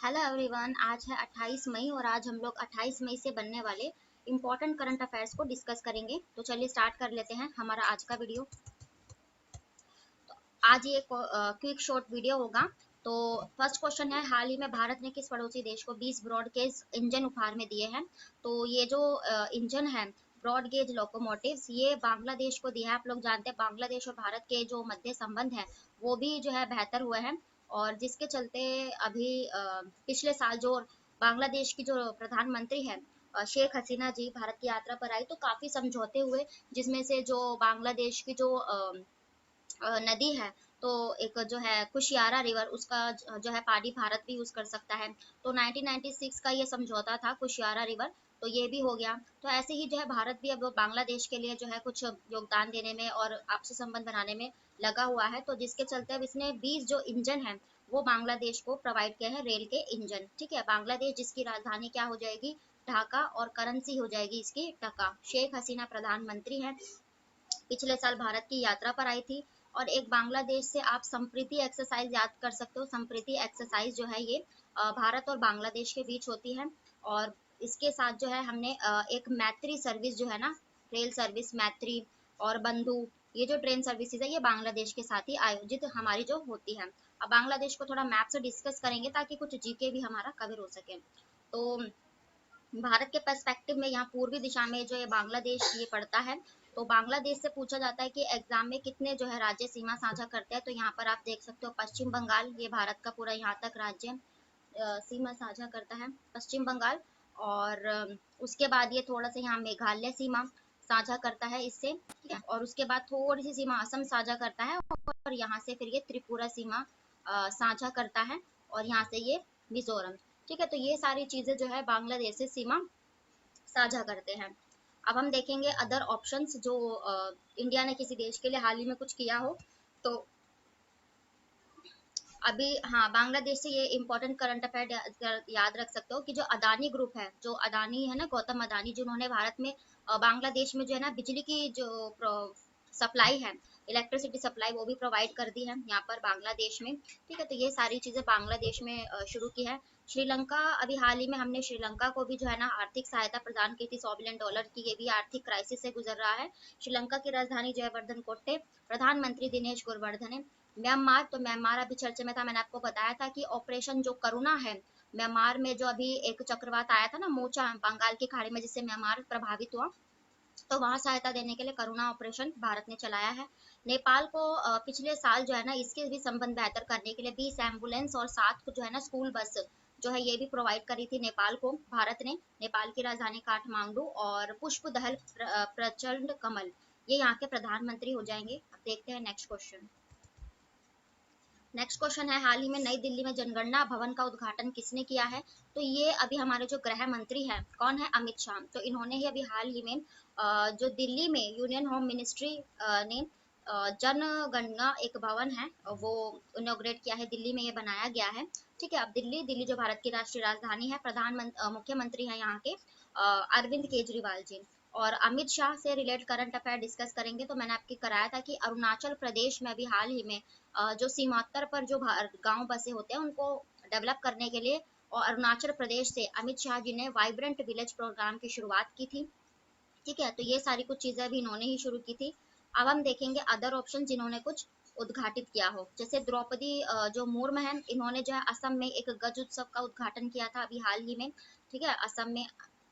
Hello everyone, आज है 28 मई और आज हम लोग 28 मई से बनने वाले इम्पोर्टेंट करंट अफेयर्स को डिस्कस करेंगे। तो चलिए स्टार्ट कर लेते हैं हमारा आज का वीडियो। आज ये क्विक शॉर्ट वीडियो होगा। तो फर्स्ट क्वेश्चन है, हाल ही में भारत ने किस पड़ोसी देश को 20 ब्रॉडगेज इंजन उपहार में दिए हैं? तो ये जो इंजन है ब्रॉड गेज लोकोमोटिव्स, ये बांग्लादेश को दिया है। आप लोग जानते हैं बांग्लादेश और भारत के जो मध्य संबंध है वो भी जो है बेहतर हुए हैं, और जिसके चलते अभी पिछले साल जो बांग्लादेश की जो प्रधानमंत्री है शेख हसीना जी भारत की यात्रा पर आई, तो काफी समझौते हुए, जिसमें से जो बांग्लादेश की जो नदी है, तो एक जो है कुशियारा रिवर, उसका जो है पानी भारत भी यूज कर सकता है। तो 1996 का ये समझौता था कुशियारा रिवर, तो ये भी हो गया। तो ऐसे ही जो है भारत भी अब बांग्लादेश के लिए जो है कुछ योगदान देने में और आपसी संबंध बनाने में लगा हुआ है। तो जिसके चलते अब इसने 20 जो इंजन है वो बांग्लादेश को प्रोवाइड किया है, रेल के इंजन। ठीक है, बांग्लादेश जिसकी राजधानी क्या हो जाएगी, ढाका, और करेंसी हो जाएगी इसकी टका। शेख हसीना प्रधानमंत्री है, पिछले साल भारत की यात्रा पर आई थी। और एक बांग्लादेश से आप संप्रीति एक्सरसाइज याद कर सकते हो। संप्रीति एक्सरसाइज जो है ये भारत और बांग्लादेश के बीच होती है। और इसके साथ जो है हमने एक मैत्री सर्विस जो है ना, रेल सर्विस मैत्री और बंधु, ये जो ट्रेन सर्विसेज है ये बांग्लादेश के साथ ही आयोजित हमारी जो होती है। अब बांग्लादेश को थोड़ा मैप से डिस्कस करेंगे ताकि कुछ जीके भी हमारा कवर हो सके। तो भारत के पर्सपेक्टिव में यहाँ पूर्वी दिशा में जो ये बांग्लादेश ये पड़ता है। तो बांग्लादेश से पूछा जाता है कि एग्जाम में कितने जो है राज्य सीमा साझा करते हैं। तो यहाँ पर आप देख सकते हो पश्चिम बंगाल, ये भारत का पूरा यहाँ तक राज्य सीमा साझा करता है, पश्चिम बंगाल। और उसके बाद ये थोड़ा सा यहाँ मेघालय सीमा साझा करता है इससे, ठीक है। और उसके बाद थोड़ी सी सीमा असम साझा करता है, और यहाँ से फिर ये त्रिपुरा सीमा साझा करता है, और यहाँ से ये मिजोरम। ठीक है, तो ये सारी चीजें जो है बांग्लादेश से सीमा साझा करते हैं। अब हम देखेंगे अदर ऑप्शंस जो इंडिया ने किसी देश के लिए हाल ही में कुछ किया हो। तो अभी हाँ, बांग्लादेश से ये इंपॉर्टेंट करंट अफेयर याद रख सकते हो कि जो अदानी ग्रुप है, जो अदानी है ना, गौतम अदानी, जिन्होंने भारत में बांग्लादेश में जो है ना बिजली की जो सप्लाई है, इलेक्ट्रिसिटी सप्लाई, वो भी प्रोवाइड कर दी है यहाँ पर बांग्लादेश में। ठीक है, तो ये सारी चीजें बांग्लादेश में शुरू की है। श्रीलंका, अभी हाल ही में हमने श्रीलंका को भी जो है ना आर्थिक सहायता प्रदान की थी, $100 की। ये भी आर्थिक क्राइसिस से गुजर रहा है। श्रीलंका की राजधानी जयवर्धन कोट्टे, प्रधानमंत्री दिनेश गुणवर्धन है। म्यांमार, तो म्यांमार अभी चर्चा में था, मैंने आपको बताया था कि ऑपरेशन जो करुणा है म्यांमार में, जो अभी एक चक्रवात आया था ना मोचा बंगाल की खाड़ी में, जिससे म्यांमार प्रभावित हुआ, तो वहां सहायता देने के लिए करुणा ऑपरेशन भारत ने चलाया है। नेपाल को पिछले साल जो है ना इसके भी संबंध बेहतर करने के लिए 20 एम्बुलेंस और 7 जो है ना स्कूल बस जो है ये भी प्रोवाइड करी थी नेपाल को भारत ने। नेपाल की राजधानी काठमांडू, और पुष्प दहल प्रचंड कमल, ये यहाँ के प्रधानमंत्री हो जाएंगे। अब देखते हैं नेक्स्ट क्वेश्चन। नेक्स्ट क्वेश्चन है, हाल ही में नई दिल्ली में जनगणना भवन का उद्घाटन किसने किया है? तो ये अभी हमारे जो गृह मंत्री हैं, कौन है, अमित शाह। तो इन्होंने ही अभी हाल ही में जो दिल्ली में यूनियन होम मिनिस्ट्री ने जनगणना एक भवन है वो इनोग्रेट किया है, दिल्ली में ये बनाया गया है। ठीक है, अब दिल्ली जो भारत की राष्ट्रीय राजधानी है, प्रधानमंत्री मुख्यमंत्री है यहाँ के अरविंद केजरीवाल जी। और अमित शाह से रिलेटेड करंट अफेयर डिस्कस करेंगे। तो मैंने आपकी कराया था कि अरुणाचल प्रदेश में अभी हाल ही में जो सीमांतर पर जो गांव बसे होते हैं उनको डेवलप करने के लिए, और अरुणाचल प्रदेश से अमित शाह जी ने वाइब्रेंट विलेज प्रोग्राम की शुरुआत की थी। ठीक है, तो ये सारी कुछ चीजें अभी इन्होंने ही शुरू की थी। अब हम देखेंगे अदर ऑप्शन जिन्होंने कुछ उद्घाटित किया हो, जैसे द्रौपदी जो मुर्मू है, इन्होंने जो है असम में एक गज उत्सव का उद्घाटन किया था अभी हाल ही में। ठीक है, असम में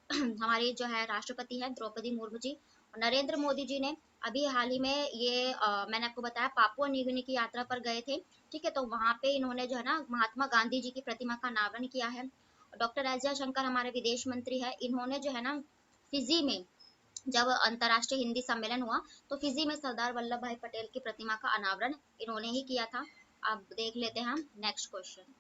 हमारी जो है राष्ट्रपति है द्रौपदी मुर्मू जी। नरेंद्र मोदी जी ने अभी हाल ही में ये मैंने आपको बताया पापुआ न्यू गिनी की यात्रा पर गए थे। ठीक है, तो वहां पे इन्होंने जो है ना महात्मा गांधी जी की प्रतिमा का अनावरण किया है। डॉक्टर एस जयशंकर हमारे विदेश मंत्री है, इन्होंने जो है ना फिजी में जब अंतर्राष्ट्रीय हिंदी सम्मेलन हुआ, तो फिजी में सरदार वल्लभ भाई पटेल की प्रतिमा का अनावरण इन्होंने ही किया था। अब देख लेते हैं हम नेक्स्ट क्वेश्चन।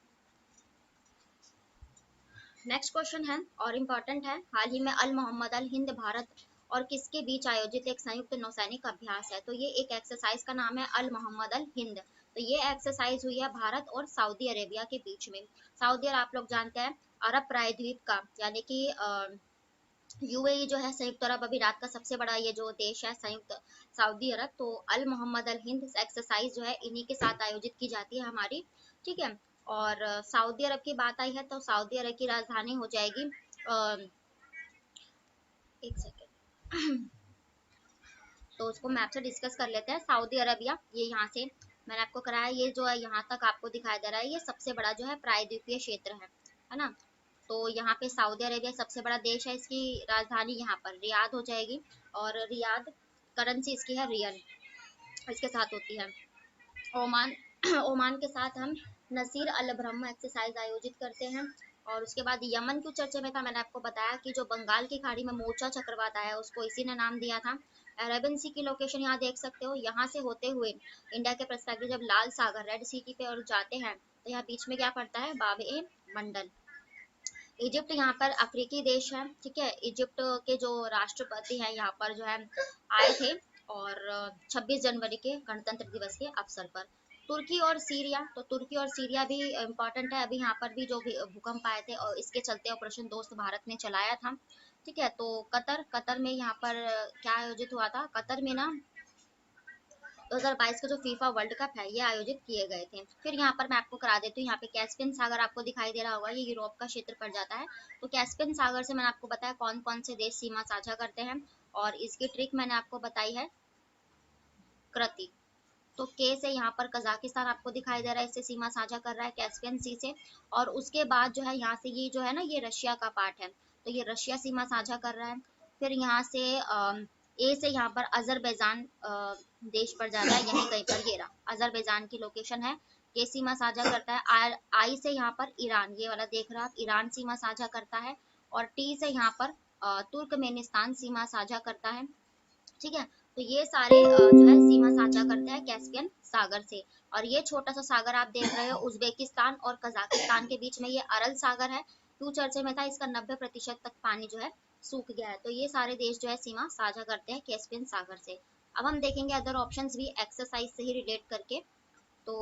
नेक्स्ट क्वेश्चन है और इम्पोर्टेंट है, हाल ही में अल मोहम्मद अल हिंद भारत और किसके बीच आयोजित एक संयुक्त नौसैनिक अभ्यास है? तो ये एक एक्सरसाइज का नाम है अल मोहम्मद अल हिंद। तो ये एक्सरसाइज हुई है भारत और सऊदी अरेबिया के बीच में। सऊदी अरब आप लोग जानते हैं अरब प्रायद्वीप का, यानी कि यूएई जो है संयुक्त अरब अमीरात का सबसे बड़ा ये जो देश है संयुक्त सऊदी अरब। तो अल मोहम्मद अल हिंद एक्सरसाइज जो है इन्हीं के साथ आयोजित की जाती है हमारी। ठीक है, और सऊदी अरब की बात आई है तो सऊदी अरब की राजधानी हो जाएगी एक सेकेंड तो उसको मैप से डिस्कस कर लेते हैं। सऊदी अरबिया, ये यहाँ से मैंने आपको कराया, ये जो है यहाँ तक आपको दिखाई दे रहा है, ये सबसे बड़ा जो है प्रायद्वीपीय क्षेत्र है ना। तो यहाँ पे सऊदी अरेबिया सबसे बड़ा देश है, इसकी राजधानी यहाँ पर रियाद हो जाएगी, और रियाद करेंसी इसकी है रियल, इसके साथ होती है। ओमान ओमान के साथ हम नसीर अल ब्रह्म एक्सरसाइज आयोजित करते हैं। और उसके बाद यमन क्यों चर्चे में था, मैंने आपको बताया कि जो बंगाल की खाड़ी में मोर्चा चक्रवात आया उसको इसी ने नाम दिया था। अरेबियन सी की लोकेशन यहाँ देख सकते हो, यहाँ से होते हुए इंडिया के पर्सपेक्टिव जब लाल सागर रेड सी की पे और जाते हैं तो यहाँ बीच में क्या पड़ता है, बाब ए मंडल। इजिप्ट यहाँ पर अफ्रीकी देश है, ठीक है। इजिप्ट के जो राष्ट्रपति हैं यहाँ पर जो है आए थे, और 26 जनवरी के गणतंत्र दिवस के अवसर पर। तुर्की और सीरिया, तो तुर्की और सीरिया भी इम्पोर्टेंट है, अभी यहाँ पर भी जो भूकंप आए थे और इसके चलते ऑपरेशन दोस्त भारत ने चलाया था, ठीक है। तो कतर, कतर में यहाँ पर क्या आयोजित हुआ था, कतर में ना 2022 का जो फीफा वर्ल्ड कप है ये आयोजित किए गए थे। फिर यहाँ पर मैं आपको करा देती हूँ, यहाँ पे कैस्पियन सागर आपको दिखाई दे रहा होगा, ये यूरोप का क्षेत्र पड़ जाता है। तो कैस्पियन सागर से मैंने आपको बताया कौन कौन से देश सीमा साझा करते हैं, और इसकी ट्रिक मैंने आपको बताई है कृति। तो के से यहाँ पर कजाकिस्तान आपको दिखाई दे रहा है, इससे सीमा साझा कर रहा है कैस्पियन सी से। और उसके बाद जो है यहाँ से ये जो है ना ये रशिया का पार्ट है, तो ये रशिया सीमा साझा कर रहा है। फिर यहाँ से ए से यहाँ पर अजरबैजान देश पर जा रहा है, यहीं कहीं पर ये रहा अजरबैजान की लोकेशन है, ये सीमा साझा करता है। आई से यहाँ पर ईरान, ये वाला देख रहा है आप, ईरान सीमा साझा करता है। और टी से यहाँ पर तुर्कमेनिस्तान सीमा साझा करता है, ठीक है। तो ये सारे जो है सीमा साझा करते हैं कैस्पियन सागर से। और ये छोटा सा सागर आप देख रहे हो उज्बेकिस्तान और कजाकिस्तान के बीच में, ये अरल सागर है, क्यों चर्चे में था, इसका 90% तक पानी जो है सूख गया है। तो ये सारे देश जो है सीमा साझा करते हैं कैस्पियन सागर से। अब हम देखेंगे अदर ऑप्शंस भी एक्सरसाइज से ही रिलेट करके। तो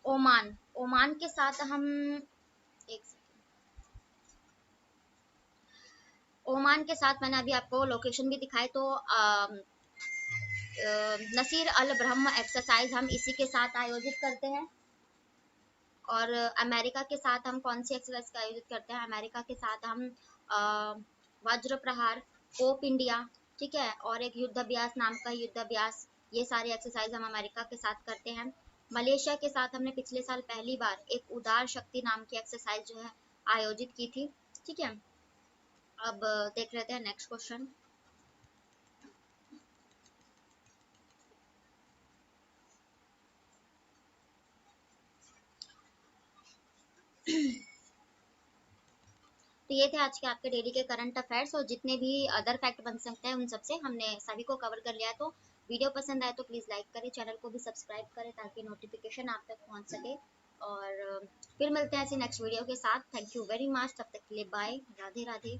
ओमान, ओमान के साथ हम एक ओमान के साथ मैंने अभी आपको लोकेशन भी दिखाए, तो नसीर अल ब्रह्म एक्सरसाइज हम इसी के साथ आयोजित करते हैं। और अमेरिका के साथ हम कौन सी एक्सरसाइज का आयोजित करते हैं, अमेरिका के साथ हम वज्र प्रहार, कोप इंडिया, ठीक है, और एक युद्ध अभ्यास नाम का युद्ध अभ्यास, ये सारी एक्सरसाइज हम अमेरिका के साथ करते हैं। मलेशिया के साथ हमने पिछले साल पहली बार एक उदार शक्ति नाम की एक्सरसाइज जो है आयोजित की थी, ठीक है। अब देख लेते हैं नेक्स्ट क्वेश्चन। तो ये थे आज के आपके डेली के करंट अफेयर्स, और जितने भी अदर फैक्ट बन सकते हैं उन सबसे हमने सभी को कवर कर लिया। तो वीडियो पसंद आए तो प्लीज़ लाइक करें, चैनल को भी सब्सक्राइब करें ताकि नोटिफिकेशन आप तक पहुंच सके। और फिर मिलते हैं ऐसी नेक्स्ट वीडियो के साथ। थैंक यू वेरी मच, तब तक के लिए बाय, राधे राधे।